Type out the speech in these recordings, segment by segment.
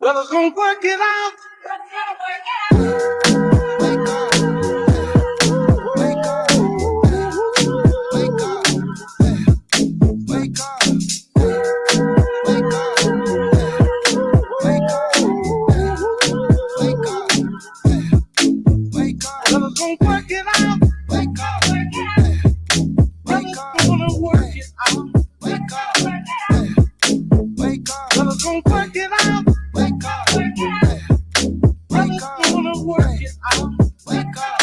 Well, it's gonna work it out. Wake up, wake up, wake up, wake up, wake up, wake up, wake up, wake up. Well, it's gonna work it out. Wake up, wake up, gonna work it out. Wake up, wake up. Well, it's gonna work it out. Wake up, wake up, gonna work it out. Wake up,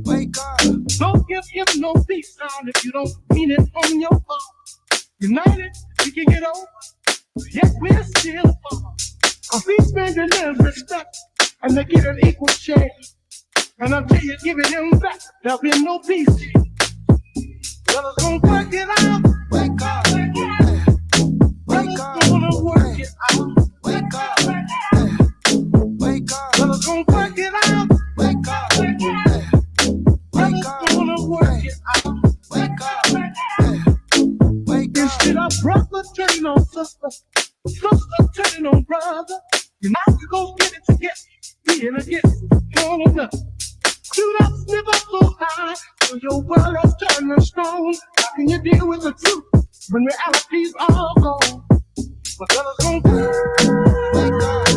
wake up. Don't give him no peace down if you don't mean it from your heart. United, we can get over. Yet we're still apart. Cause these men deserve respect and they get an equal share. And until you give it him back, there'll be no peace. Well, it's gonna work it out. Wake up. Wake up. Gonna work it out. Wake up. Wake up. Well, it's gonna work it out. Wake up. Wake up. Gonna work it out. Wake up. Wake up. Instead of brother turning on sister, sister turning on brother, you now you go get it together. Being against one another. Do not live up so high, so your world is turning stone. How can you deal with the truth when reality's all gone? But fellas gonna wake up,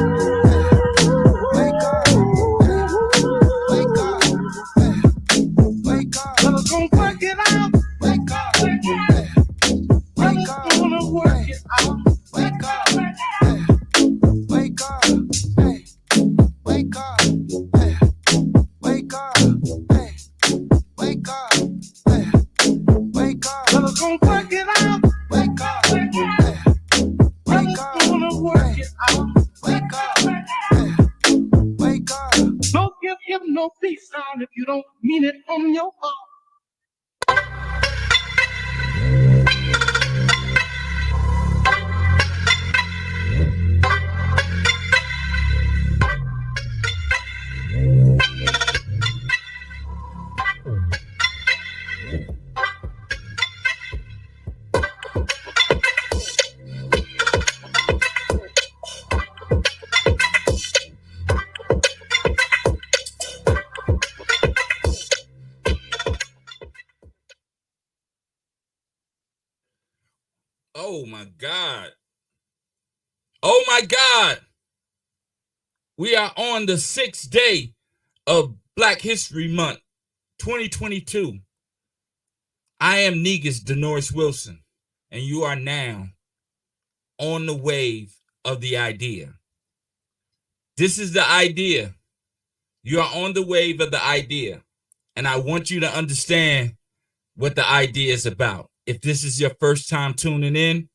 wake up, wake up, wake up. Fellas gonna work it out. Wake up, wake up, gonna work it out. Wake up, wake up, hey, wake up, hey. Wake up, hey, wake up, hey, wake up. Well, it's gonna work it out. Wake up, hey, wake up, gonna work it out. Wake up, hey, wake up. Don't give him no peace down if you don't mean it from your heart. Oh my God. Oh my God. We are on the 6th day of Black History Month, 2022. I am Negus Denoris Wilson, and you are now on the wave of the idea. This is the idea. You are on the wave of the idea, and I want you to understand what the idea is about. If this is your first time tuning in,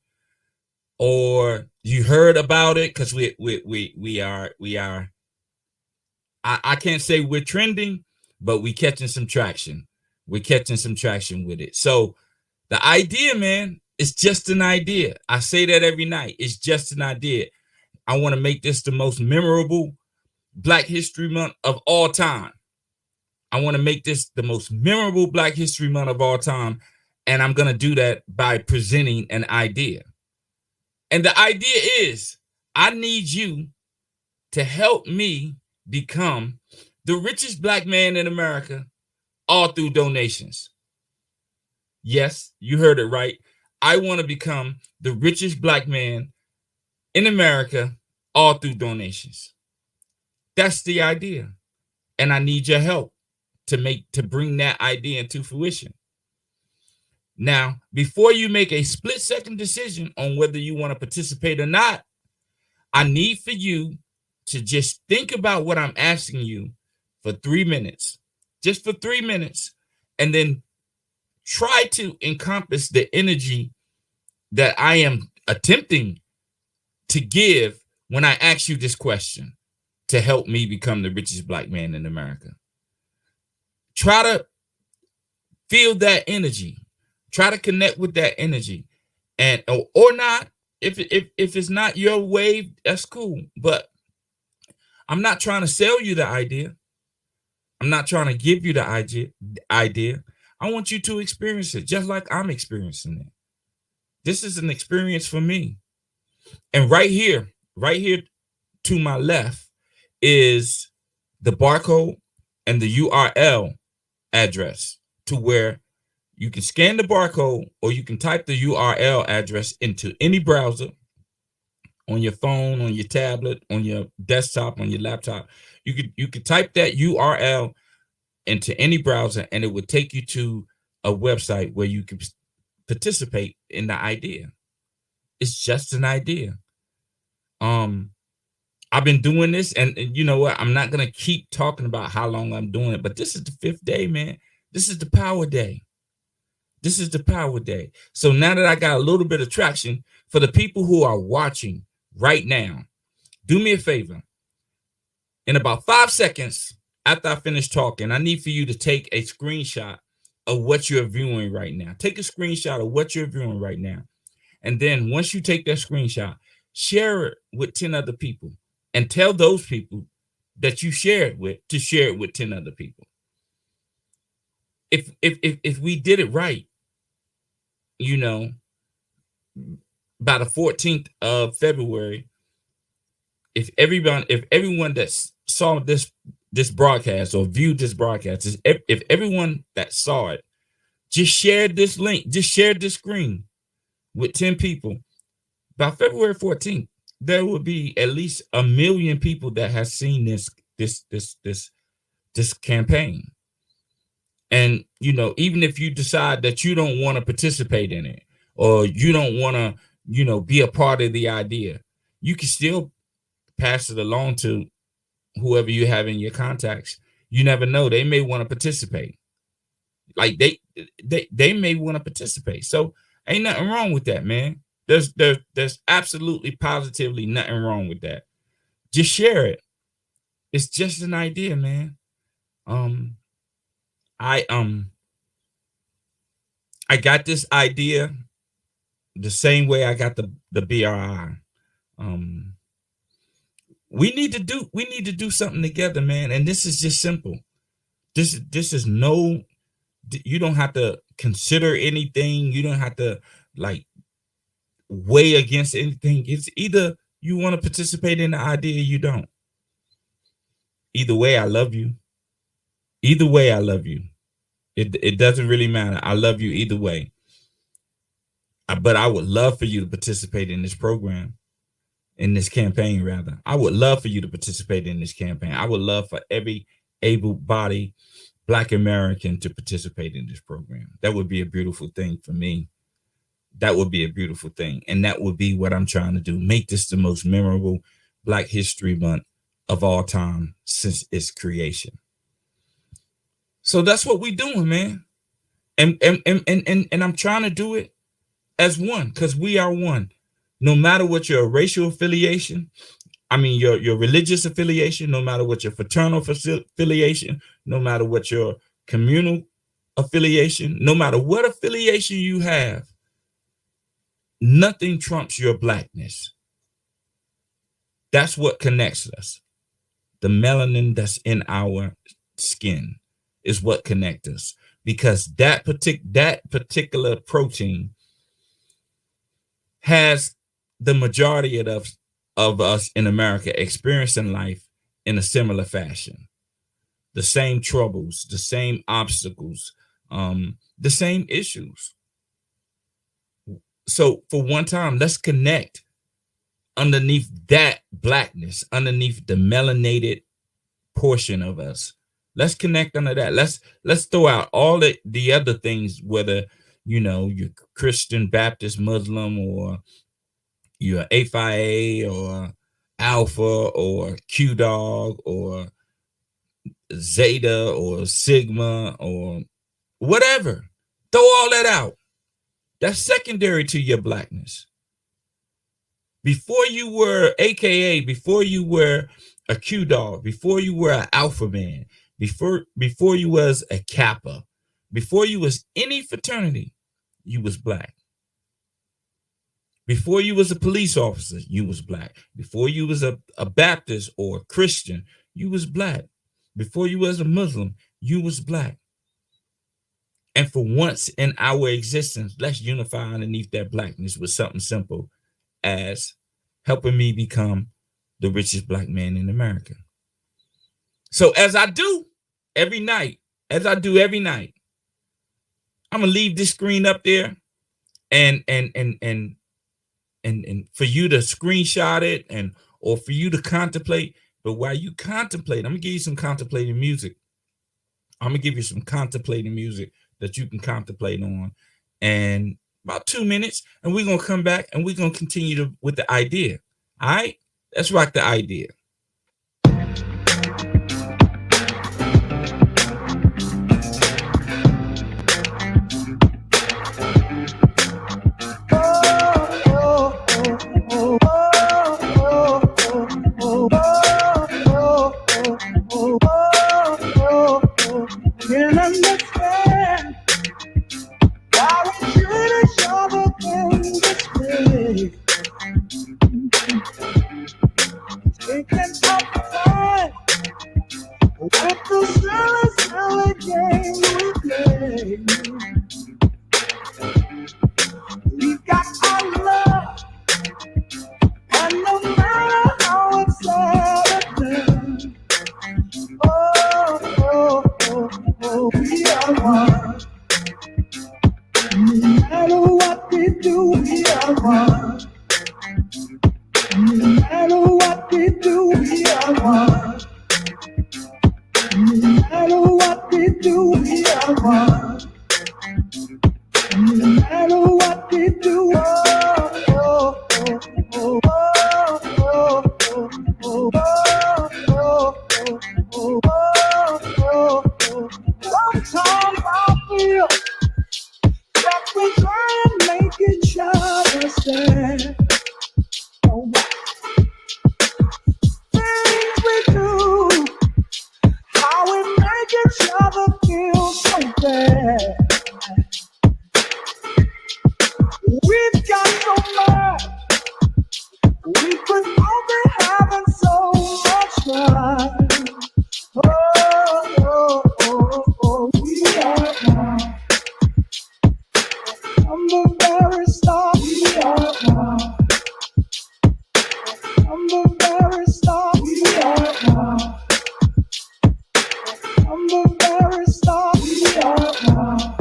or you heard about it, because we are I can't say we're trending, but we catching some traction. We're catching some traction with it. So the idea, man, is just an idea. I say that every night. It's just an idea. I want to make this the most memorable Black History Month of all time. I want to make this the most memorable Black History Month of all time. And I'm going to do that by presenting an idea. And the idea is, I need you to help me become the richest Black man in America, all through donations. Yes, you heard it right. I want to become the richest Black man in America, all through donations. That's the idea. And I need your help to bring that idea into fruition. Now, before you make a split-second decision on whether you want to participate or not, I need for you to just think about what I'm asking you for 3 minutes, just for 3 minutes, and then try to encompass the energy that I am attempting to give when I ask you this question to help me become the richest Black man in America. Try to feel that energy. Try to connect with that energy, and or not. If it's not your wave, that's cool. But I'm not trying to sell you the idea. I'm not trying to give you the idea. I want you to experience it just like I'm experiencing it. This is an experience for me. And right here, right here to my left is the barcode and the URL address to where you can scan the barcode or you can type the URL address into any browser on your phone, on your tablet, on your desktop, on your laptop. You could type that URL into any browser and it would take you to a website where you can participate in the idea. It's just an idea. I've been doing this, and you know what? I'm not gonna keep talking about how long I'm doing it, but this is the 5th day, man. This is the power day. This is the power day. So now that I got a little bit of traction, for the people who are watching right now, do me a favor. In about 5 seconds after I finish talking, I need for you to take a screenshot of what you're viewing right now. Take a screenshot of what you're viewing right now. And then once you take that screenshot, share it with 10 other people and tell those people that you share it with to share it with 10 other people. If we did it right, you know, by the 14th of February, if everyone that saw this broadcast or viewed this broadcast, if everyone that saw it just shared this link, just shared this screen with 10 people, by February 14th, there will be at least 1 million people that have seen this campaign. And, you know, even if you decide that you don't want to participate in it or you don't want to, you know, be a part of the idea, you can still pass it along to whoever you have in your contacts. You never know. They may want to participate. Like they may want to participate. So ain't nothing wrong with that, man. There's absolutely positively nothing wrong with that. Just share it. It's just an idea, man. I got this idea the same way I got the BRI. We need to do something together, man. And this is just simple. This is no, you don't have to consider anything. You don't have to like weigh against anything. It's either you want to participate in the idea or you don't. Either way, I love you. Either way, I love you. It doesn't really matter. I love you either way. But I would love for you to participate in this program, in this campaign, rather. I would love for you to participate in this campaign. I would love for every able-bodied Black American to participate in this program. That would be a beautiful thing for me. That would be a beautiful thing. And that would be what I'm trying to do. Make this the most memorable Black History Month of all time since its creation. So that's what we're doing, man. And I'm trying to do it as one, because we are one. No matter what your racial affiliation, I mean your religious affiliation, no matter what your fraternal affiliation, no matter what your communal affiliation, no matter what affiliation you have, nothing trumps your Blackness. That's what connects us. The melanin that's in our skin is what connects us, because that particular protein has the majority of us in America experiencing life in a similar fashion. The same troubles, the same obstacles, the same issues. So for one time, let's connect underneath that Blackness, underneath the melanated portion of us. Let's connect under that. Let's throw out all the other things, whether, you know, you're Christian, Baptist, Muslim, or you're AFIA or Alpha or Q Dog or Zeta or Sigma or whatever. Throw all that out. That's secondary to your Blackness. Before you were AKA, before you were a Q Dog, before you were an Alpha Man, before you was a Kappa, before you was any fraternity, you was Black. Before you was a police officer, you was Black. Before you was a Baptist or a Christian, you was Black. Before you was a Muslim, you was Black. And for once in our existence, let's unify underneath that Blackness with something simple as helping me become the richest black man in America. So as I do every night, I'm gonna leave this screen up there and for you to screenshot it or for you to contemplate. But while you contemplate, I'm gonna give you some contemplating music. I'm gonna give you some contemplating music that you can contemplate on, and about 2 minutes, and we're gonna come back and we're gonna continue with the idea. All right, let's rock the idea. Can't understand why we treat each other in this way. Taking up time with the silly game we play. We got our love, and no matter how it's said or done, we are one. No matter what we do, we are one. No matter what we do, we are one. No matter what we do, we are one. No matter what we do, sometimes I feel that we try and make each other stand. Things we do, how we make each other feel so bad. We've got so much, we could all be having so much fun. We are one. From the very start, we are one. From the very start, we are one. From the very start, we are one.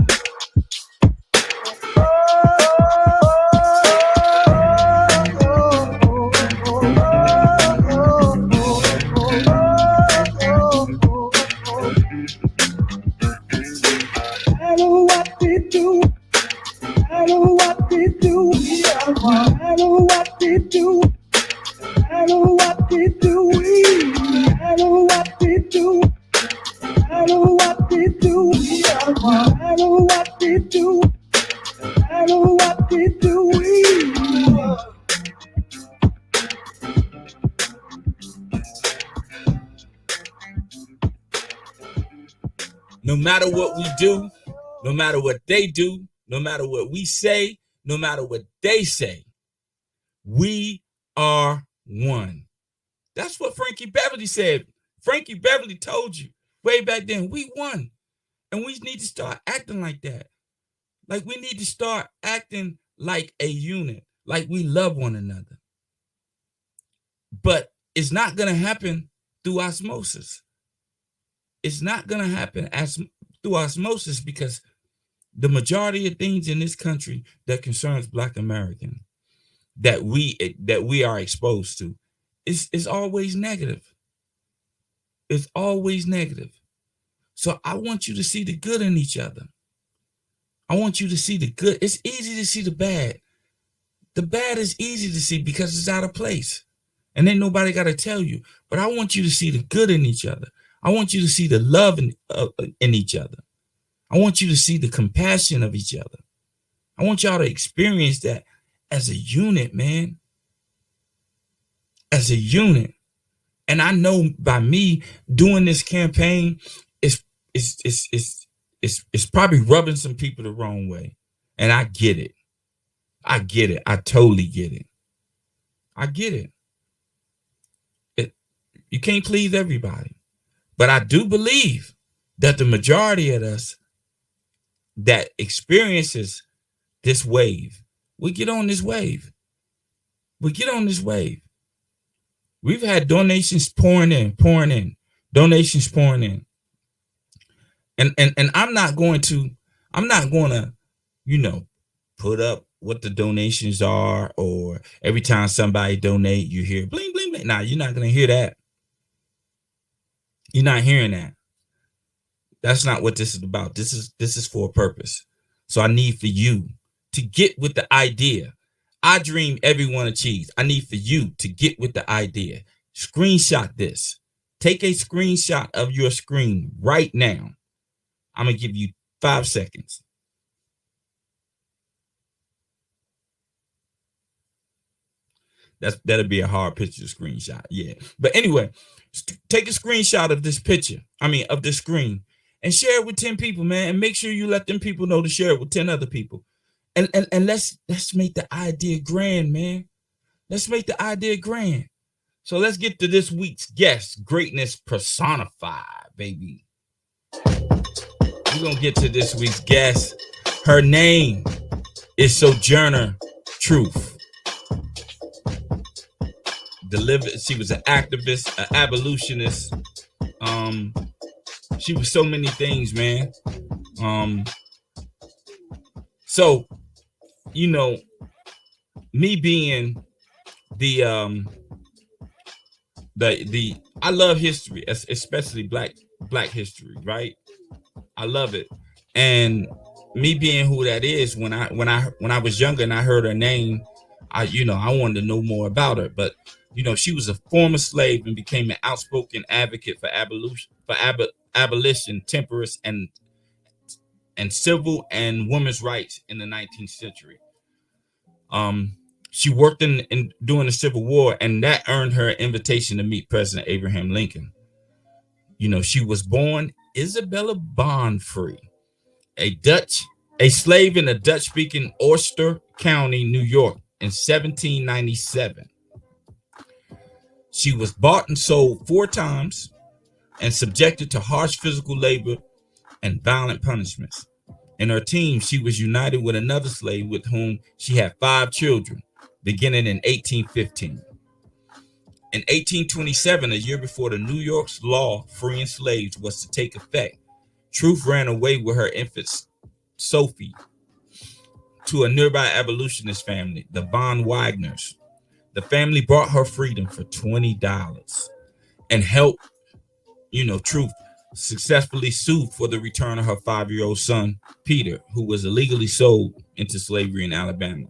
No matter what we do, no matter what they do, no matter what we say, no matter what they say, we are one. That's what Frankie Beverly said. Frankie Beverly told you way back then, we won. And we need to start acting like that. Like we need to start acting like a unit, like we love one another. But it's not going to happen through osmosis. It's not going to happen through osmosis because the majority of things in this country that concerns Black American that we are exposed to is always negative. It's always negative. So I want you to see the good in each other. I want you to see the good. It's easy to see the bad. The bad is easy to see because it's out of place. And ain't nobody got to tell you. But I want you to see the good in each other. I want you to see the love in each other. I want you to see the compassion of each other. I want y'all to experience that as a unit, man. As a unit. And I know by me doing this campaign, it's probably rubbing some people the wrong way. And I get it. I get it. I totally get it. I get it. You can't please everybody. But I do believe that the majority of us that experiences this wave, we get on this wave. But get on this wave. We've had donations pouring in, donations pouring in. And I'm not going to, you know, put up what the donations are, or every time somebody donate, you hear bling, bling, bling. Nah, you're not going to hear that. You're not hearing that. That's not what this is about. This is for a purpose. So I need for you to get with the idea. I dream everyone achieves. I need for you to get with the idea. Screenshot this. Take a screenshot of your screen right now. I'm going to give you 5 seconds. That'll be a hard picture to screenshot. Yeah. But anyway, take a screenshot of this picture. Of this screen, and share it with 10 people, man. And make sure you let them people know to share it with 10 other people. And let's make the idea grand, man. Let's make the idea grand. So let's get to this week's guest, greatness personified, baby. We're going to get to this week's guest. Her name is Sojourner Truth. She was an activist, an abolitionist. She was so many things, man. So, you know, me being the I love history, especially black history, right? I love it. And me being who that is, when I was younger and I heard her name, I wanted to know more about her. But she was a former slave and became an outspoken advocate for abolition, temperance, and civil and women's rights in the 19th century. She worked in during the Civil War, and that earned her an invitation to meet President Abraham Lincoln. She was born Isabella Bonfrey, a slave in a Dutch-speaking Ulster County, New York, in 1797. She was bought and sold 4 times and subjected to harsh physical labor and violent punishments. In her teens, she was united with another slave with whom she had 5 children, beginning in 1815. In 1827, a year before the New York's law freeing slaves was to take effect, Truth ran away with her infant Sophie to a nearby abolitionist family, the von Wagners. The family bought her freedom for $20 and helped, Truth successfully sue for the return of her 5-year-old son, Peter, who was illegally sold into slavery in Alabama.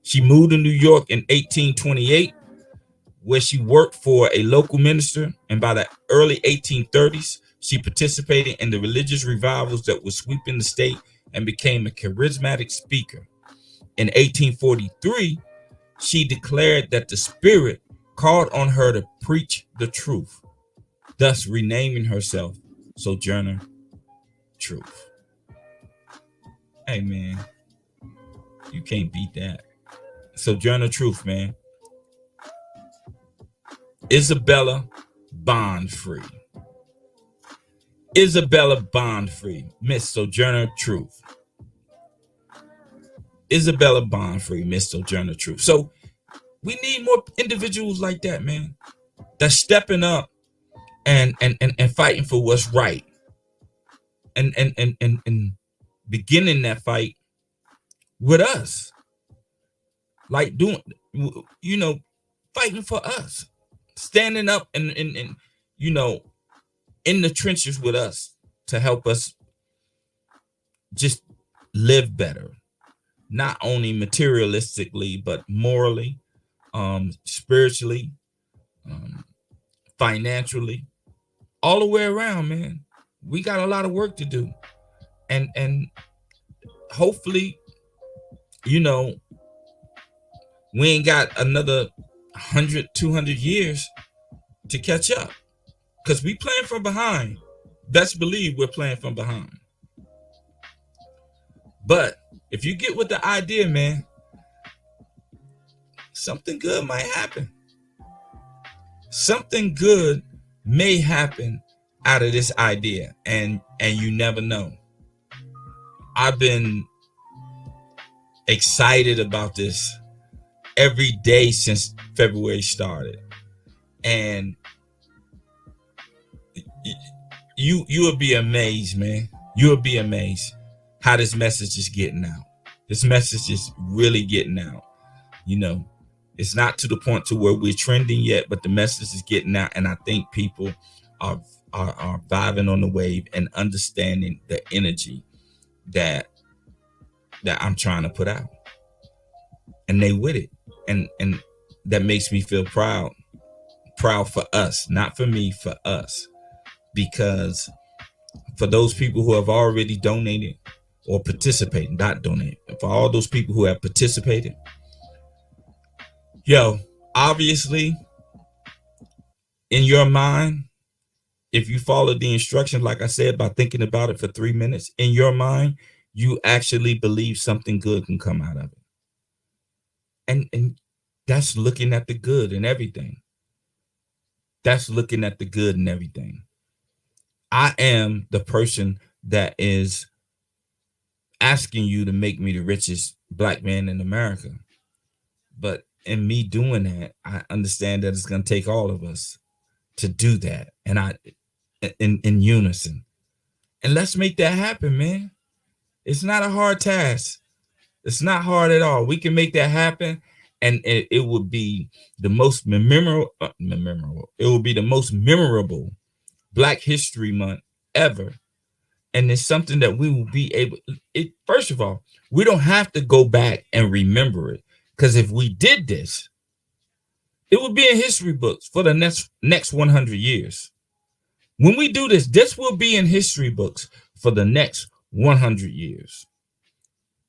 She moved to New York in 1828, where she worked for a local minister, and by the early 1830s, she participated in the religious revivals that were sweeping the state and became a charismatic speaker. In 1843, she declared that the Spirit called on her to preach the truth, thus renaming herself Sojourner Truth. Hey, man, you can't beat that. Sojourner Truth, man. Isabella Bonfrey. Isabella Bonfrey, Miss Sojourner Truth. Isabella Bonfrey, Miss Sojourner Truth. So we need more individuals like that, man. That's stepping up and fighting for what's right. And beginning that fight with us. Like doing, fighting for us. Standing up and in the trenches with us to help us just live better. Not only materialistically, but morally, spiritually, financially, all the way around, man. We got a lot of work to do. And hopefully, we ain't got another 100, 200 years to catch up. Because we playing from behind. Best believe we're playing from behind. But if you get with the idea, man, something good might happen. Something good may happen out of this idea, and you never know. I've been excited about this every day since February started. And you will be amazed, man. You'll be amazed how this message is getting out. This message is really getting out. You know, it's not to the point to where we're trending yet, but the message is getting out, and I think people are vibing on the wave and understanding the energy that I'm trying to put out, and they with it, and that makes me feel proud for us, not for me, for us, because for those people who have already donated or participated, not donated, for all those people who have participated, yo, obviously, in your mind, if you follow the instructions, like I said, by thinking about it for 3 minutes, in your mind, you actually believe something good can come out of it. And that's looking at the good in everything. That's looking at the good in everything. I am the person that is asking you to make me the richest black man in America. But in me doing that, I understand that it's going to take all of us to do that. And in unison. And let's make that happen, man. It's not a hard task. It's not hard at all. We can make that happen. And it would be the most memorable. It will be the most memorable Black History Month ever. And it's something that we will be able. First of all, we don't have to go back and remember it, because if we did this, it would be in history books for the next 100 years. When we do this, this will be in history books for the next 100 years.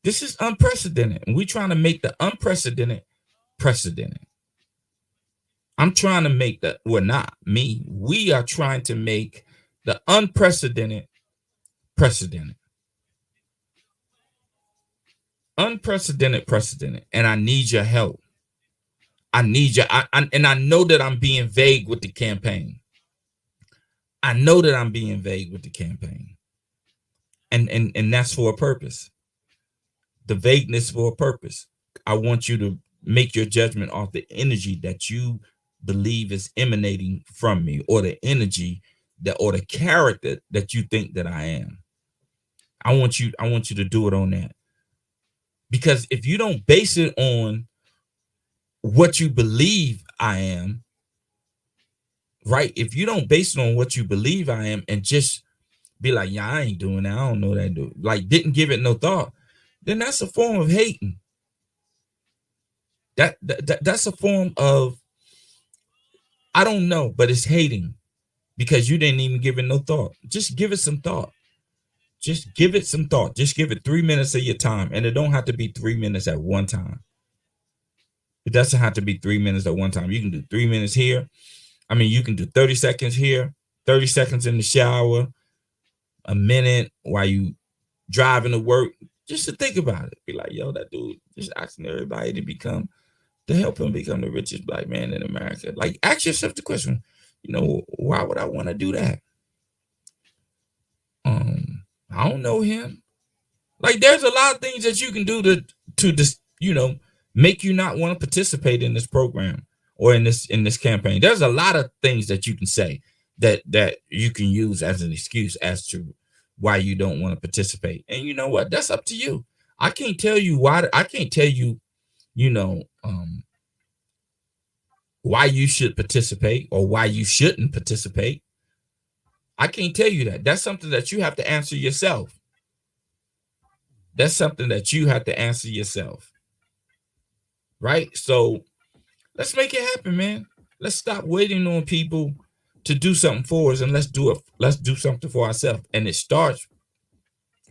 This is unprecedented, and we're trying to make the unprecedented precedented. I'm trying to make not me. We are trying to make the unprecedented precedented. Unprecedented precedented. And I need your help. I need your, and I know that I'm being vague with the campaign. I know that I'm being vague with the campaign. And that's for a purpose. The vagueness for a purpose. I want you to make your judgment off the energy that you believe is emanating from me, or the energy that, or the character that you think that I am. I want you to do it on that. Because if you don't base it on what you believe I am, right? If you don't base it on what you believe I am and just be like, yeah, I ain't doing that, I don't know that dude, like didn't give it no thought, then that's a form of hating. That's a form of, I don't know, but it's hating, because you didn't even give it no thought. Just give it some thought. Just give it some thought. Just give it 3 minutes of your time. And it don't have to be 3 minutes at one time. It doesn't have to be 3 minutes at one time. You can do 3 minutes here. I mean, you can do 30 seconds here, 30 seconds in the shower, a minute while you driving to work, just to think about it. Be like, yo, that dude just asking everybody to help him become the richest black man in America. Like, ask yourself the question, why would I want to do that? I don't know him. Like, there's a lot of things that you can do to just, make you not want to participate in this program or in this campaign. There's a lot of things that you can say that you can use as an excuse as to why you don't want to participate. And you know what? That's up to you. I can't tell you why. I can't tell you, why you should participate or why you shouldn't participate. I can't tell you that. That's something that you have to answer yourself. That's something that you have to answer yourself. Right? So let's make it happen, man. Let's stop waiting on people to do something for us, and let's do something for ourselves. And it starts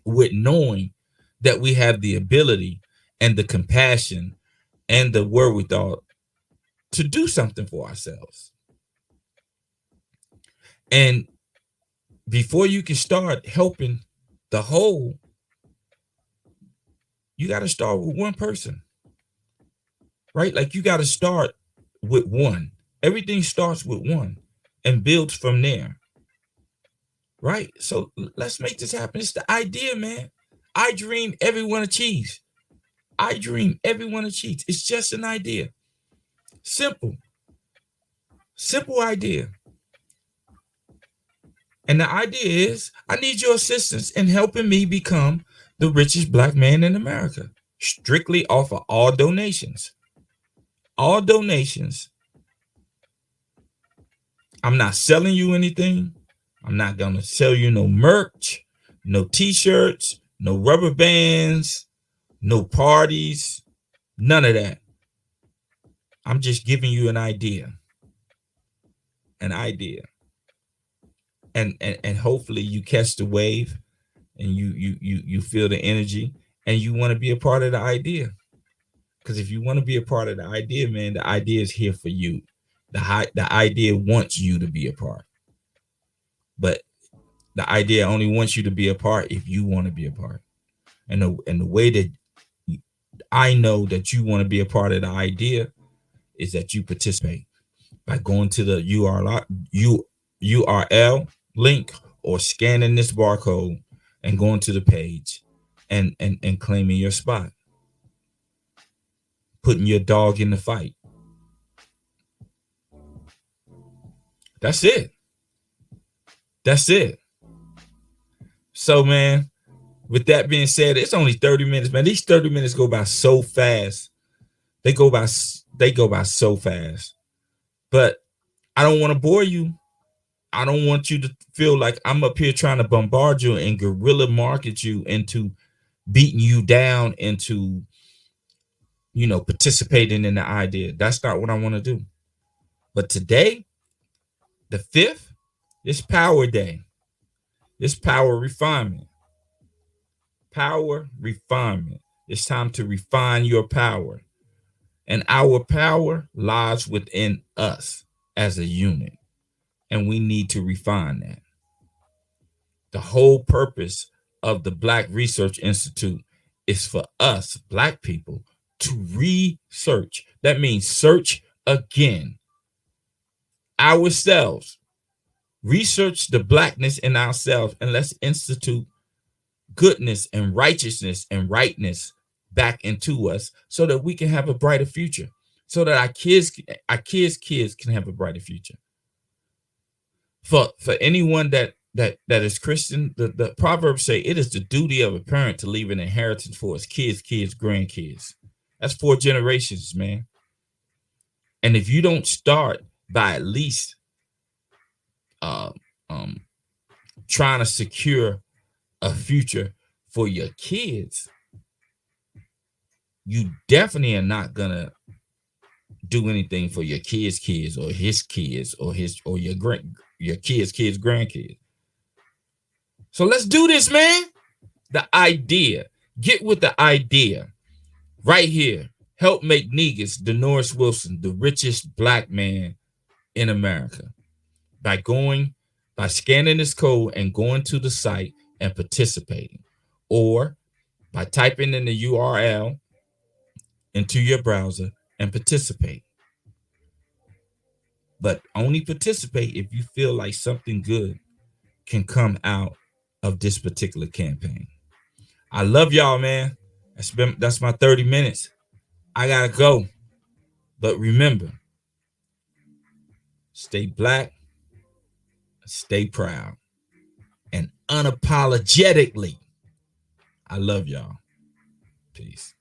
with knowing that we have the ability and the compassion and the wherewithal to do something for ourselves. And before you can start helping the whole, you got to start with one person, right? Like, you got to start with one. Everything starts with one and builds from there, right? So let's make this happen. It's the idea, man. I dream, everyone achieves. I dream, everyone achieves. It's just an idea. Simple idea. And the idea is, I need your assistance in helping me become the richest black man in America, strictly off of all donations. All donations. I'm not selling you anything. I'm not going to sell you no merch, no t-shirts, no rubber bands, no parties, none of that. I'm just giving you an idea. An idea. And hopefully you catch the wave and you feel the energy and you want to be a part of the idea. Because if you want to be a part of the idea, man, the idea is here for you. The idea wants you to be a part. But the idea only wants you to be a part if you want to be a part. And the way that I know that you want to be a part of the idea is that you participate by going to the URL link or scanning this barcode and going to the page and claiming your spot. Putting your dog in the fight. That's it. That's it. So, man, with that being said, it's only 30 minutes, man. These 30 minutes go by so fast. They go by so fast. But I don't want to bore you. I don't want you to feel like I'm up here trying to bombard you and guerrilla market you into beating you down into, participating in the idea. That's not what I want to do. But today, the 5th, it's Power Day. It's power refinement. Power refinement. It's time to refine your power. And our power lies within us as a unit. And we need to refine that. The whole purpose of the Black Research Institute is for us, Black people, to research. That means search again ourselves. Research the Blackness in ourselves, and let's institute goodness and righteousness and rightness back into us so that we can have a brighter future, so that our kids can have a brighter future. For anyone that is Christian, the Proverbs say it is the duty of a parent to leave an inheritance for his kids, grandkids. That's 4 generations, man. And if you don't start by at least trying to secure a future for your kids, you definitely are not gonna do anything for your kids or his kids or your kids grandkids. So let's do this, man. The idea. Get with the idea. Right here. Help make Negus Denoris Wilson the richest Black man in America by scanning this code and going to the site and participating, or by typing in the URL into your browser and participate. But only participate if you feel like something good can come out of this particular campaign. I love y'all, man. That's my 30 minutes. I gotta go. But remember, stay Black, stay proud, and unapologetically. I love y'all. Peace.